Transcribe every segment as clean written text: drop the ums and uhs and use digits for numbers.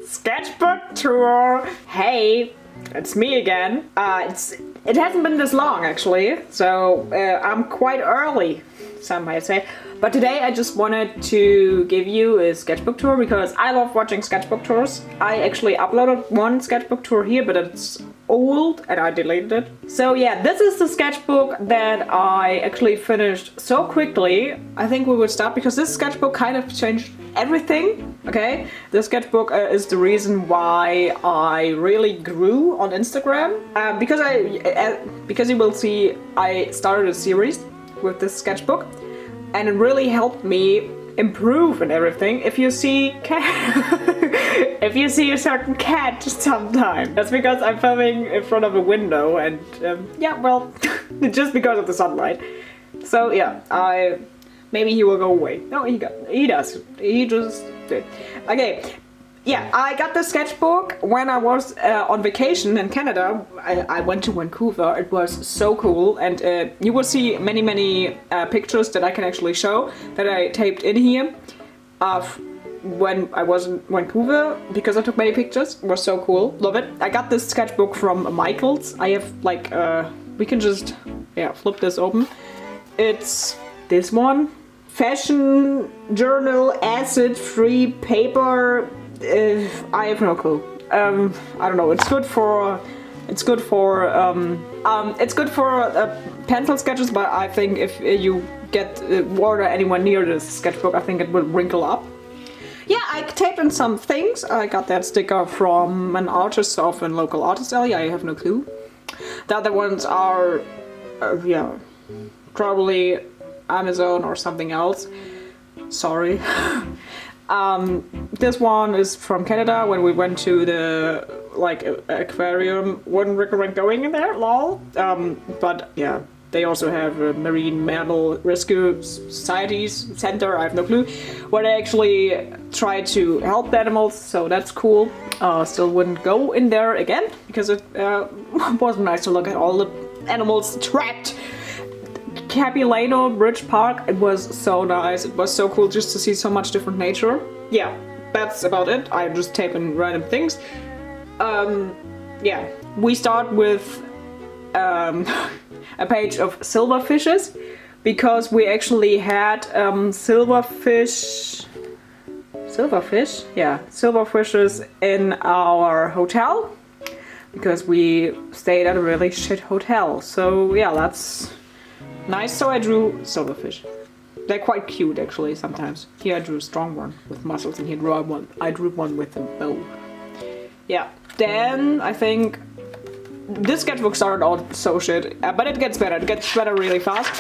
Sketchbook tour! Hey, it's me again. It hasn't been this long actually, so I'm quite early, some might say. But today I just wanted to give you a sketchbook tour because I love watching sketchbook tours. I actually uploaded one sketchbook tour here, but it's old and I deleted it. So yeah, this is the sketchbook that I actually finished so quickly. I think we will start because this sketchbook kind of changed everything. Okay, the sketchbook is the reason why I really grew on Instagram. Because you will see, I started a series with this sketchbook. And it really helped me improve and everything. If you see if you see a certain cat sometime, that's because I'm filming in front of a window and yeah, well, just because of the sunlight. So yeah, maybe he will go away. No, he does. He just did. Okay. Yeah, I got the sketchbook when I was on vacation in Canada. I went to Vancouver. It was so cool, and you will see many pictures that I can actually show that I taped in here of when I was in Vancouver because I took many pictures. It was so cool. Love it. I got this sketchbook from Michael's. I have like we can just flip this open. It's this one. Fashion journal, acid-free paper. I have no clue. I don't know. It's good for pencil sketches, but I think if you get water anywhere near this sketchbook, I think it will wrinkle up. Yeah, I taped in some things. I got that sticker from an artist of a local artist alley. I have no clue. The other ones are, probably Amazon or something else. Sorry. This one is from Canada when we went to the aquarium. Wouldn't recommend going in there, lol. But yeah, they also have a marine mammal rescue societies center. I have no clue. Where they actually try to help the animals, so that's cool. Still wouldn't go in there again because it wasn't nice to look at all the animals trapped. Capilano Bridge Park, it was so nice. It was so cool just to see so much different nature. Yeah, that's about it. I'm just taping random things. Yeah, we start with a page of silverfishes because we actually had silverfishes in our hotel because we stayed at a really shit hotel. So yeah, that's nice. So I drew silverfish. They're quite cute actually sometimes. Here I drew a strong one with muscles and here I drew one with a bow. Yeah. Then I think this sketchbook started out so shit, but it gets better. It gets better really fast.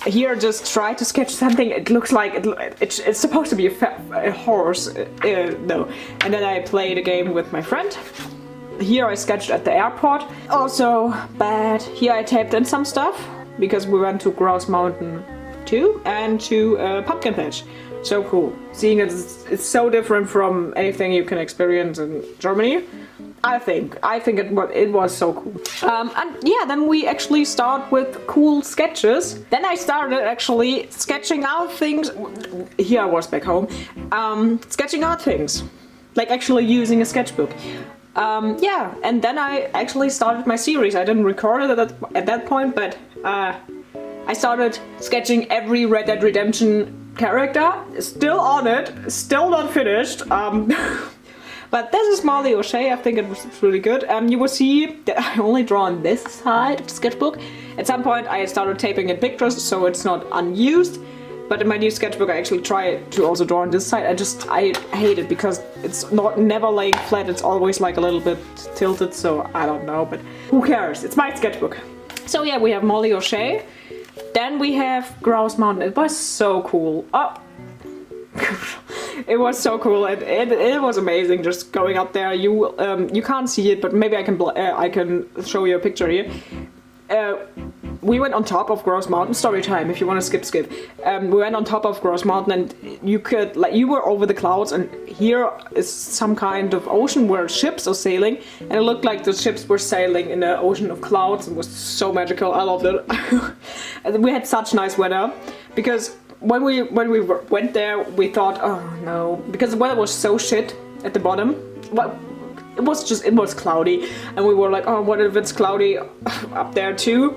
Here I just try to sketch something. It looks like it's supposed to be a horse. No. And then I played a game with my friend. Here I sketched at the airport. Also bad. Here I taped in some stuff. Because we went to Grouse Mountain 2 and to Pumpkin Patch. So cool. Seeing it's so different from anything you can experience in Germany. I think it was so cool. And yeah, then we actually start with cool sketches. Then I started actually sketching out things. Here I was back home. Sketching out things. Like actually using a sketchbook. Yeah, and then I actually started my series. I didn't record it at that point, but I started sketching every Red Dead Redemption character. Still on it, still not finished. But this is Molly O'Shea. I think it was really good. You will see that I only draw on this side of the sketchbook. At some point I started taping in pictures, so it's not unused. But in my new sketchbook I actually try to also draw on this side. I hate it because it's never laying flat, it's always like a little bit tilted, so I don't know, but who cares? It's my sketchbook. So yeah, we have Molly O'Shea. Then we have Grouse Mountain. It was so cool. Oh. It was so cool. It was amazing just going up there. You can't see it, but maybe I can show you a picture here. We went on top of Grouse Mountain. Story time, if you want to skip. We went on top of Grouse Mountain and you were over the clouds and here is some kind of ocean where ships are sailing and it looked like the ships were sailing in an ocean of clouds. It was so magical. I loved it. And we had such nice weather because when we went there we thought, oh no, because the weather was so shit at the bottom. Well, it was cloudy, and we were like, oh, what if it's cloudy up there too?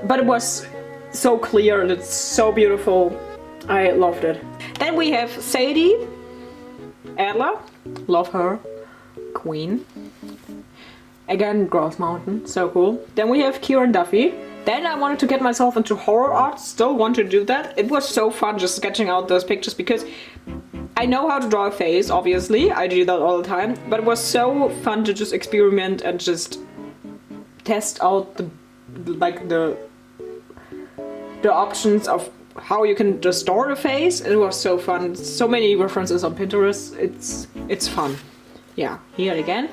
But it was so clear and it's so beautiful. I loved it. Then we have Sadie Adler, love her, queen. Again, Gross Mountain, so cool. Then we have Kieran Duffy. Then I wanted to get myself into horror art, still want to do that. It was so fun just sketching out those pictures because I know how to draw a face, obviously, I do that all the time, but it was so fun to just experiment and just test out the options of how you can distort a face. It was so fun. So many references on Pinterest. It's fun. Yeah, here again.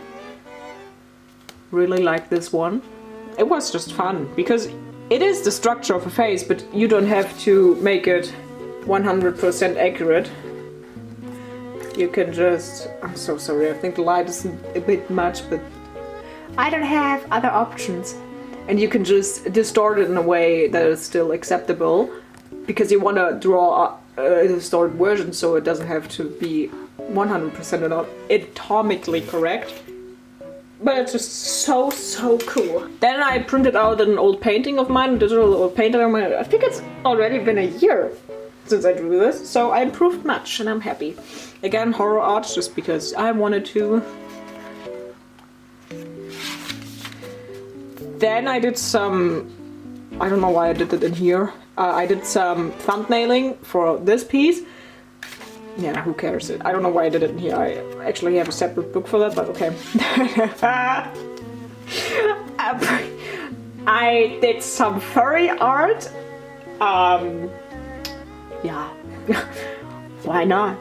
Really like this one. It was just fun because it is the structure of a face, but you don't have to make it 100% accurate. You can just... I'm so sorry, I think the light is a bit much, but I don't have other options. And you can just distort it in a way that is still acceptable, because you want to draw a distorted version so it doesn't have to be 100% anatomically correct. But it's just so cool. Then I printed out an old painting of mine, a digital old painting of mine. I think it's already been a year since I drew this, so I improved much and I'm happy. Again, horror art, just because I wanted to. Then I did some, I don't know why I did it in here. I did some thumbnailing for this piece. Yeah, who cares? I don't know why I did it in here. I actually have a separate book for that, but okay. I did some furry art. Yeah. Why not?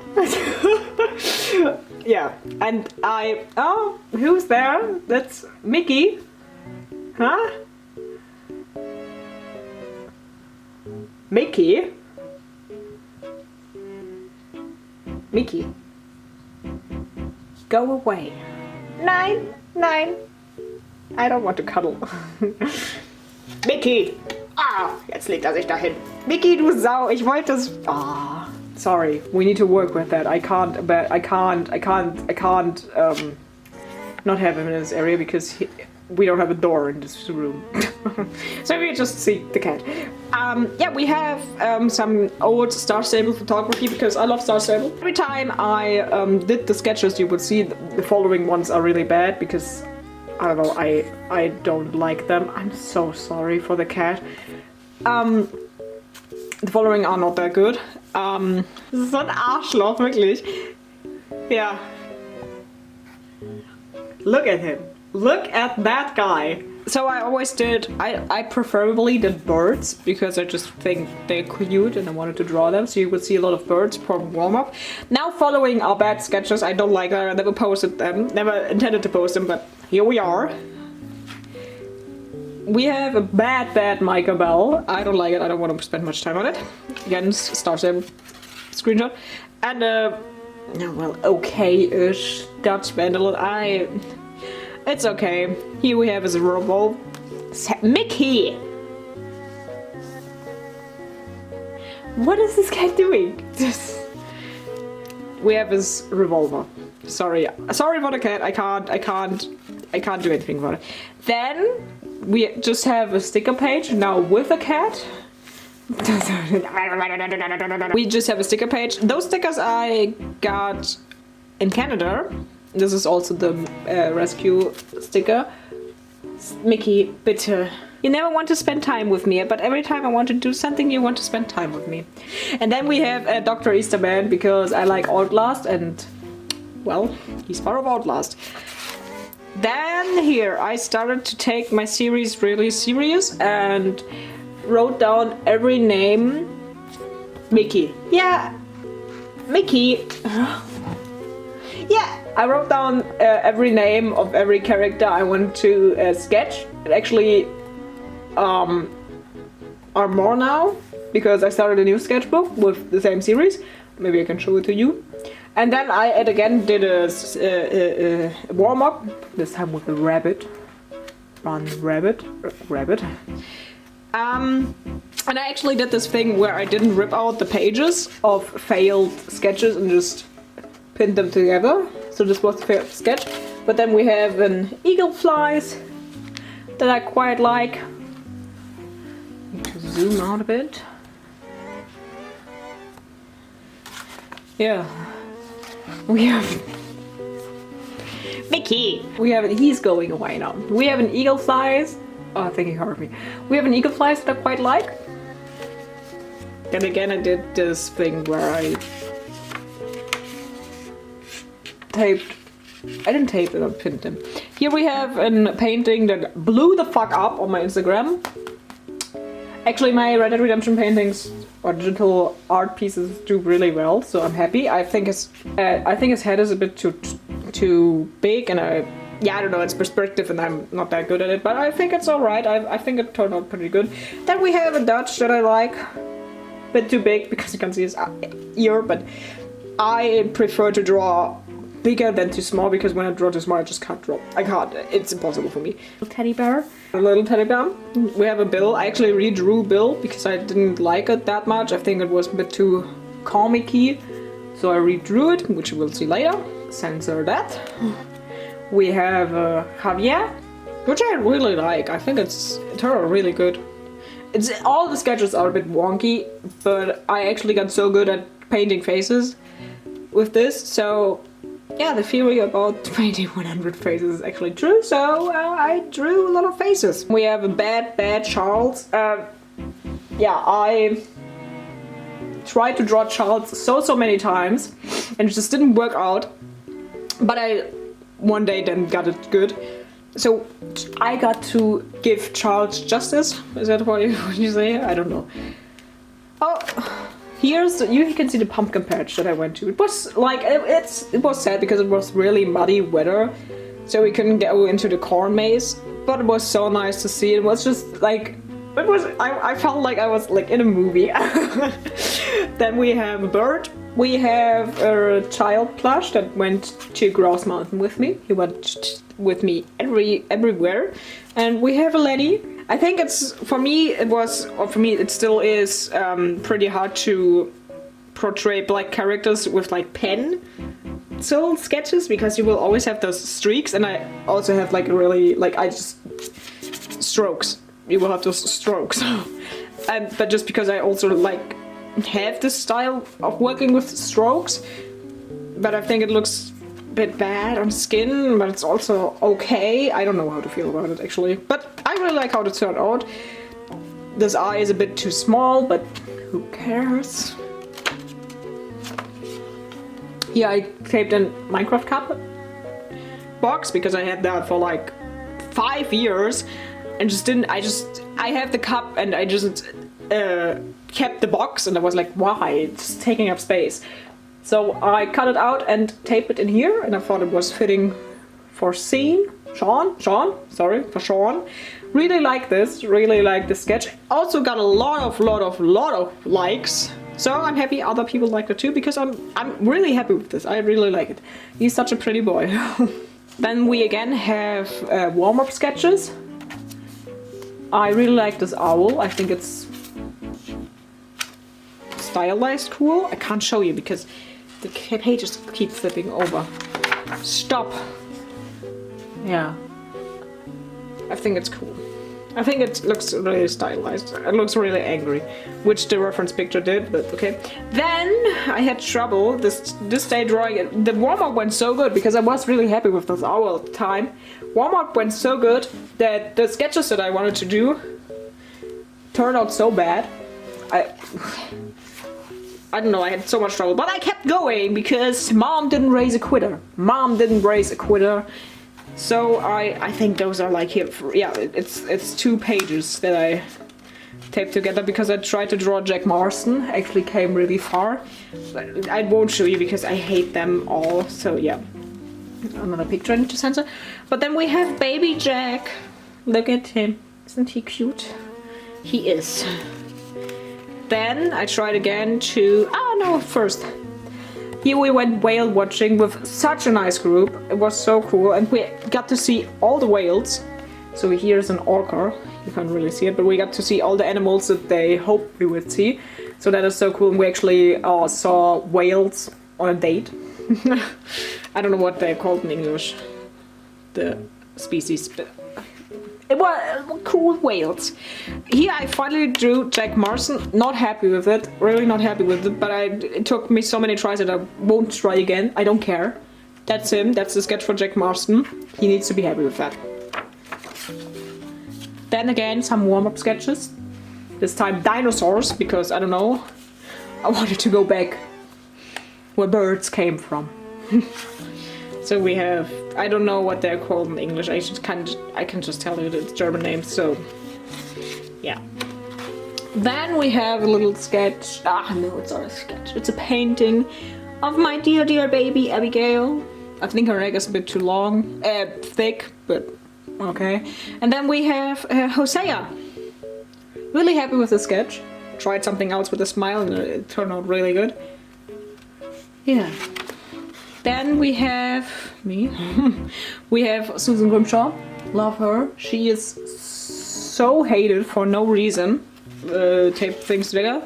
Yeah, and oh, who's there? That's Mickey. Huh? Mickey? Mickey. Go away. Nein, nein. I don't want to cuddle. Mickey! Ah, jetzt legt sich dahin. Mickey, du Sau, ich wollte es... Ah, sorry, we need to work with that. I can't not have him in this area because we don't have a door in this room. So we just see the cat. Yeah, we have some old Star Stable photography because I love Star Stable. Every time I did the sketches, you would see the following ones are really bad because I don't know, I don't like them. I'm so sorry for the cat. The following are not that good. Das ist so ein Arschloch, wirklich. Yeah. Look at him. Look at that guy. So I always did, I preferably did birds because I just think they're cute and I wanted to draw them. So you would see a lot of birds from warm-up. Now following our bad sketches, I don't like them, I never posted them, never intended to post them, but here we are. We have a bad Micah Bell. I don't like it, I don't want to spend much time on it. Again, Star Stable screenshot. And well, okay-ish Dutch Vandal. It's okay. Here we have his revolver. Mickey! What is this guy doing? We have his revolver. Sorry for the cat. I can't do anything about it. Then we just have a sticker page now with a cat. We just have a sticker page. Those stickers I got in Canada. This is also the rescue sticker. Mickey, bitte. You never want to spend time with me, but every time I want to do something, you want to spend time with me. And then we have Dr. Easterman, because I like Outlast, and, well, he's part of Outlast. Then here, I started to take my series really serious, and wrote down every name. Mickey. Yeah, Mickey. Yeah, I wrote down every name of every character I want to sketch. It actually are more now, because I started a new sketchbook with the same series. Maybe I can show it to you. And then I again did a warm-up, this time with a rabbit. Run, rabbit. Rabbit. And I actually did this thing where I didn't rip out the pages of failed sketches and just pinned them together. so this was the first sketch. But then we have an eagle flies that I quite like. Need to zoom out a bit. Yeah, we have Vicky. He's going away now. We have an eagle flies. Oh, I think he heard me. We have an eagle flies that I quite like. Then again, I did this thing where I didn't tape it, I pinned them. Here we have a painting that blew the fuck up on my Instagram. Actually, my Red Dead Redemption paintings or digital art pieces do really well, so I'm happy. I think his head is a bit too big, and I don't know, it's perspective, and I'm not that good at it, but I think it's alright. I think it turned out pretty good. Then we have a Dutch that I like. Bit too big because you can see his ear, but I prefer to draw bigger than too small, because when I draw too small I just can't draw. I can't. It's impossible for me. Teddy bear. A little teddy bear. We have a Bill. I actually redrew Bill because I didn't like it that much. I think it was a bit too comic-y, so I redrew it, which you will see later. Censor that. We have Javier, which I really like. I think it turned out really good. All the sketches are a bit wonky, but I actually got so good at painting faces with this, so yeah, the theory about painting 100 faces is actually true, so I drew a lot of faces. We have a bad Charles. Yeah, I tried to draw Charles so many times, and it just didn't work out, but I one day then got it good. So I got to give Charles justice. Is that what you say? I don't know. Oh, here's you can see the pumpkin patch that I went to. It was like it was sad because it was really muddy weather, so we couldn't go into the corn maze. But it was so nice to see. It was just like I felt like I was like in a movie. Then we have a bird. We have a child plush that went to Grouse Mountain with me. He went with me everywhere. And we have a Lenny. I think it's, for me it still is pretty hard to portray black characters with like pencil sketches, because you will always have those streaks, and I also have like really, like strokes. You will have those strokes. But just because I also like have this style of working with strokes, but I think it looks a bit bad on skin, but it's also okay. I don't know how to feel about it actually, but I really like how it turned out. This eye is a bit too small, but who cares? Here I taped a Minecraft cup box because I had that for like 5 years and just didn't. I have the cup and I just kept the box, and I was like, why? It's taking up space. So I cut it out and taped it in here, and I thought it was fitting for Sean. Really like this, really like the sketch. Also got a lot of likes. So I'm happy other people like it too, because I'm really happy with this. I really like it. He's such a pretty boy. Then we again have warm-up sketches. I really like this owl. I think it's stylized cool. I can't show you because the pages keep flipping over. Stop. Yeah. I think it's cool. I think it looks really stylized. It looks really angry, which the reference picture did, but okay. Then I had trouble this day drawing it. The warm-up went so good because I was really happy with this owl at the time. Warm-up went so good that the sketches that I wanted to do turned out so bad. I don't know, I had so much trouble, but I kept going because Mom didn't raise a quitter. Mom didn't raise a quitter. So I think those are like here. Yeah, it's 2 pages that I taped together because I tried to draw Jack Marston. Actually came really far. But I won't show you because I hate them all. So yeah, another picture I need to censor. But then we have baby Jack. Look at him. Isn't he cute? He is. Then I tried again to... Oh no, first. Here we went whale watching with such a nice group. It was so cool, and we got to see all the whales. So here's an orca. You can't really see it, but we got to see all the animals that they hoped we would see. So that is so cool, and we actually saw whales on a date. I don't know what they're called in English. The species. It was cool whales. Here I finally drew Jack Marston. Not happy with it. Really not happy with it. But it took me so many tries that I won't try again. I don't care. That's him. That's the sketch for Jack Marston. He needs to be happy with that. Then again, some warm-up sketches. This time dinosaurs, because I don't know. I wanted to go back where birds came from. So we have, I don't know what they're called in English. I can just tell you the German names. So yeah. Then we have a little sketch. No, it's not a sketch. It's a painting of my dear baby Abigail. I think her egg is a bit too long, thick, but okay. And then we have Hosea. Really happy with the sketch. Tried something else with a smile and it turned out really good. Yeah. Then we have me. We have Susan Grimshaw. Love her. She is so hated for no reason. Tape things together.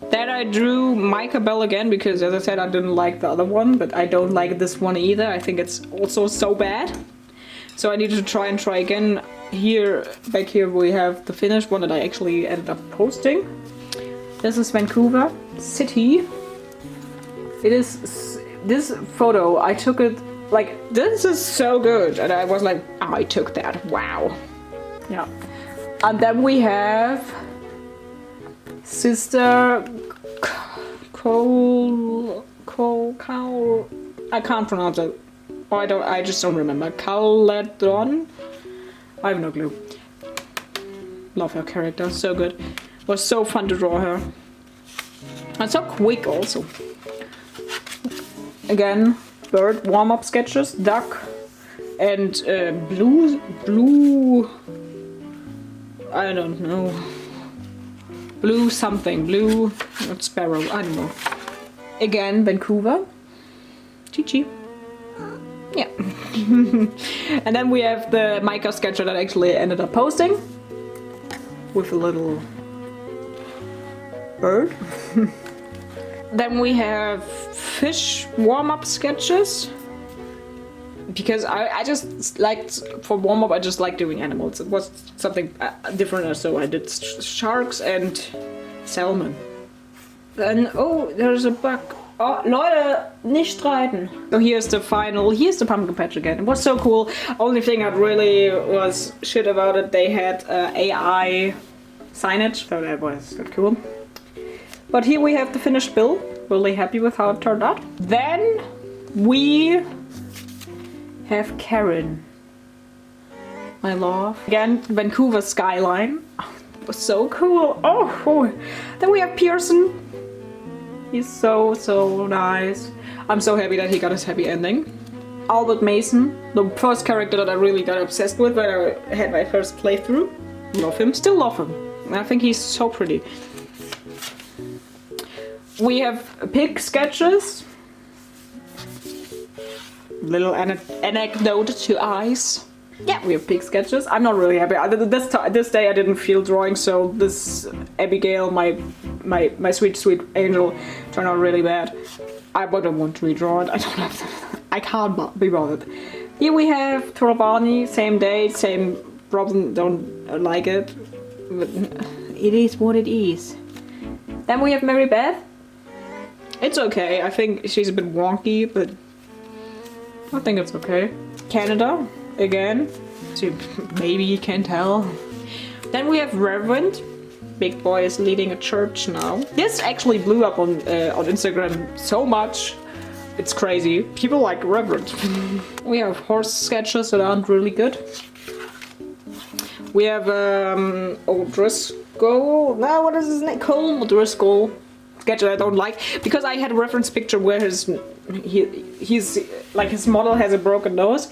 Then I drew Micah Bell again because, as I said, I didn't like the other one, but I don't like this one either. I think it's also so bad. So I needed to try again. Here, back here, we have the finished one that I actually ended up posting. This is Vancouver City. It is this photo. I took it like, this is so good, and I was like, oh, I took that. Wow. Yeah. And then we have Sister Cole. I can't pronounce it. Oh, I just don't remember. Caledron? I have no clue. Love her character, so good. It was so fun to draw her. And so quick also. Again, bird warm-up sketches, duck, and blue, I don't know. Blue something, blue, not sparrow, I don't know. Again, Vancouver. Chi-chi. Yeah. And then we have the Micah sketch that I actually ended up posting. With a little bird. Then we have fish warm-up sketches. Because I just liked, for warm-up I just like doing animals. It was something different, so I did sharks and salmon. Then, oh, there's a bug. Oh, Leute, nicht streiten. So here's the pumpkin patch again. It was so cool. Only thing that really was shit about it, they had AI signage, so that was not cool. But here we have the finished bill. Really happy with how it turned out. Then we have Karen. My love. Again, Vancouver skyline. Oh, it was so cool. Oh. Then we have Pearson. He's so nice. I'm so happy that he got his happy ending. Albert Mason, the first character that I really got obsessed with when I had my first playthrough. Love him, still love him. I think he's so pretty. We have pig sketches. Little anecdote to eyes. Yeah, we have pig sketches. I'm not really happy. This day I didn't feel drawing, so this Abigail, my sweet angel, turned out really bad. I wouldn't want to redraw it. I don't have. I can't be bothered. Here we have Torabani, same day, same problem. Don't like it, but it is what it is. Then we have Mary Beth. It's okay. I think she's a bit wonky, but I think it's okay. Canada. Again, so maybe you can tell. Then we have Reverend. Big boy is leading a church now. This actually blew up on Instagram so much. It's crazy. People like Reverend. We have horse sketches that aren't really good. We have O'Driscoll. No, what is his name? Colm O'Driscoll. Sketch that I don't like because I had a reference picture where his model has a broken nose,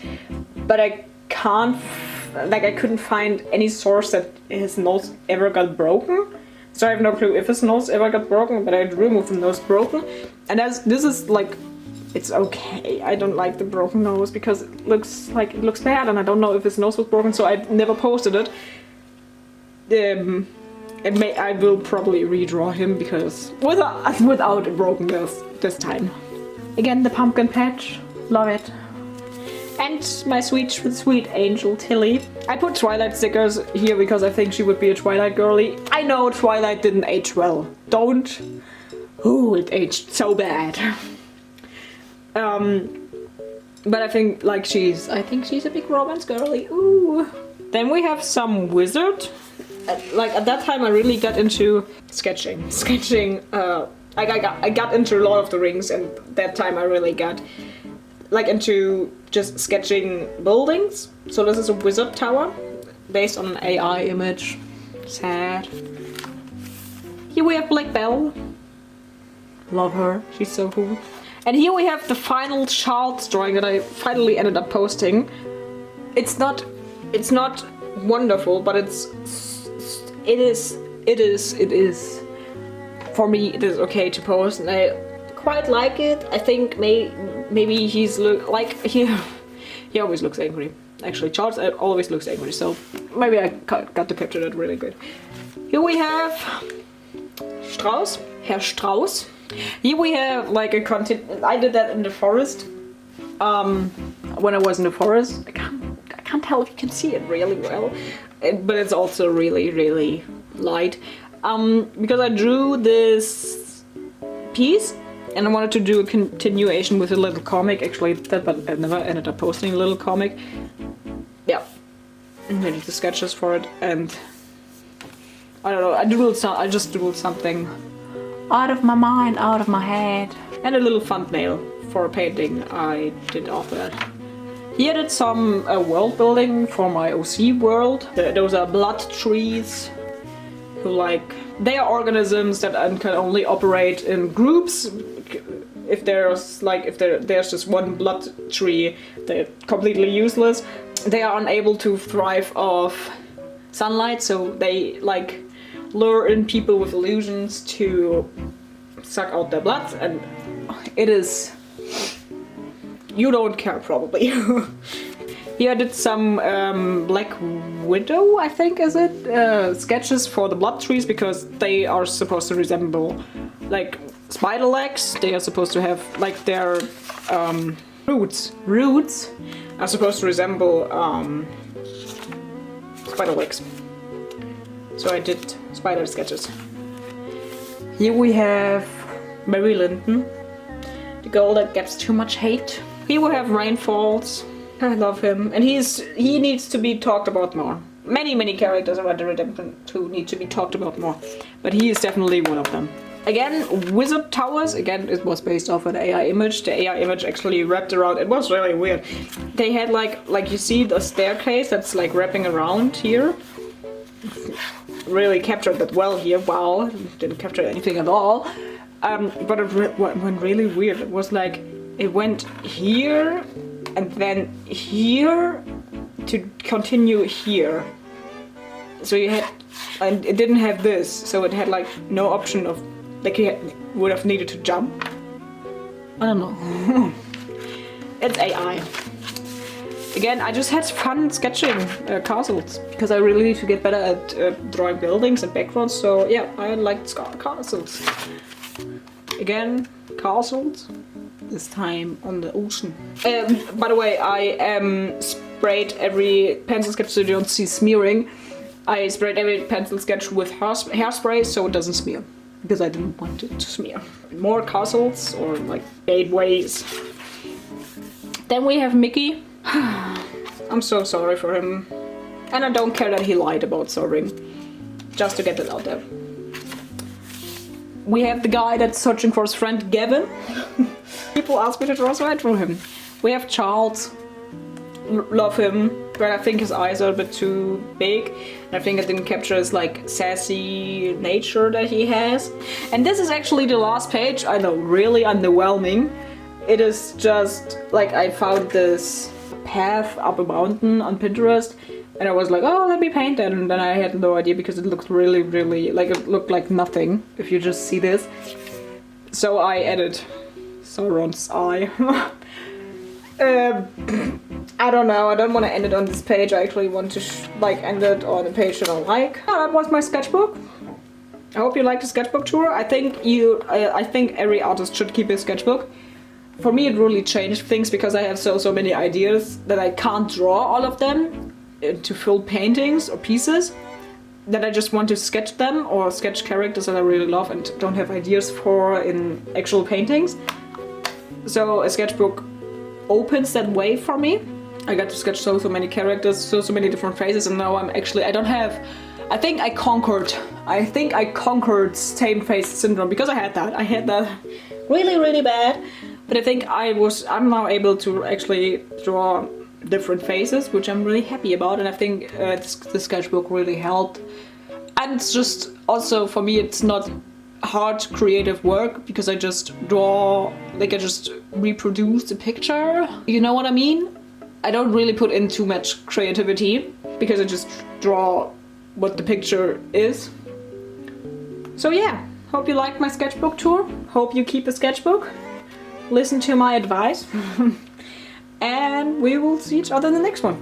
but I couldn't find any source that his nose ever got broken. So I have no clue if his nose ever got broken, but I removed the nose broken. And this is like, it's okay. I don't like the broken nose because it looks bad, and I don't know if his nose was broken, so I never posted it. I will probably redraw him because without a broken nose this time. Again, the pumpkin patch. Love it. And my sweet angel Tilly. I put Twilight stickers here because I think she would be a Twilight girly. I know Twilight didn't age well. Don't. Ooh, it aged so bad. But I think like she's a big romance girly. Ooh. Then we have some wizard. Like at that time I really got into sketching. I got into Lord of the Rings, and that time I really got like into just sketching buildings. So this is a wizard tower based on an AI image. Sad. Here we have Black Belle. Love her. She's so cool. And here we have the final Charles drawing that I finally ended up posting. It's not wonderful, but it is. For me, it is okay to post, and I quite like it. I think maybe he always looks angry. Actually, Charles always looks angry, so maybe I got to capture that really good. Here we have Strauss, Herr Strauss. Here we have like a content. I did that in the forest. When I was in the forest, I can't tell if you can see it really well, but it's also really light. Because I drew this piece and I wanted to do a continuation with a little comic. Actually, but I never ended up posting a little comic. Yeah, and I did the sketches for it, and I don't know. I just doodled something out of my mind, out of my head, and a little thumbnail for a painting I did of that. Here I did some world building for my OC world. Those are blood trees. Who they are organisms that can only operate in groups. If there's just one blood tree, they're completely useless. They are unable to thrive off sunlight, so they lure in people with illusions to suck out their blood, and it is. You don't care probably. Here I did some Black Widow, I think is it, sketches for the blood trees, because they are supposed to resemble like spider legs. They are supposed to have their roots are supposed to resemble spider legs. So I did spider sketches. Here we have Mary Linton, the girl that gets too much hate. Here we have Rainfalls. I love him, and he needs to be talked about more. Many characters in Red Dead Redemption 2 need to be talked about more, but he is definitely one of them. Again, Wizard Towers. Again, it was based off an AI image. The AI image actually wrapped around. It was really weird. They had like you see the staircase that's wrapping around here. Really captured that well here. Wow, didn't capture anything at all. But it went really weird. It was it went here. And then here to continue here. So you had, and it didn't have this, so it had no option of, you would have needed to jump. I don't know. It's AI. Again, I just had fun sketching castles, because I really need to get better at drawing buildings and backgrounds, so yeah, I liked castles. Again, castles. This time on the ocean. By the way, I sprayed every pencil sketch so you don't see smearing. I sprayed every pencil sketch with hairspray so it doesn't smear, because I didn't want it to smear. More castles or gateways. Then we have Mickey. I'm so sorry for him, and I don't care that he lied about soaring, just to get it out there. We have the guy that's searching for his friend Gavin. People ask me to draw, so I drew him. We have Charles. Love him, but I think his eyes are a bit too big. And I think I didn't capture his sassy nature that he has. And this is actually the last page. I know, really underwhelming. It is just I found this path up a mountain on Pinterest, and I was like, oh, let me paint that, and then I had no idea because it looked really it looked like nothing if you just see this. So I added Sauron's eye. I don't know, I don't want to end it on this page. I actually want to end it on a page that I like. Oh, that was my sketchbook. I hope you liked the sketchbook tour. I think every artist should keep a sketchbook. for me it really changed things because I have so many ideas that I can't draw all of them into full paintings or pieces, that I just want to sketch them or sketch characters that I really love and don't have ideas for in actual paintings. So a sketchbook opens that way for me. I got to sketch so many characters, so many different faces, and now I think I conquered same face syndrome, because I had that really bad. But I think I'm now able to actually draw different faces, which I'm really happy about, and I think the sketchbook really helped. And it's just also for me, it's not hard creative work because I just draw, like I just reproduce the picture. You know what I mean? I don't really put in too much creativity because I just draw what the picture is. So yeah, hope you liked my sketchbook tour. Hope you keep a sketchbook. Listen to my advice. And we will see each other in the next one.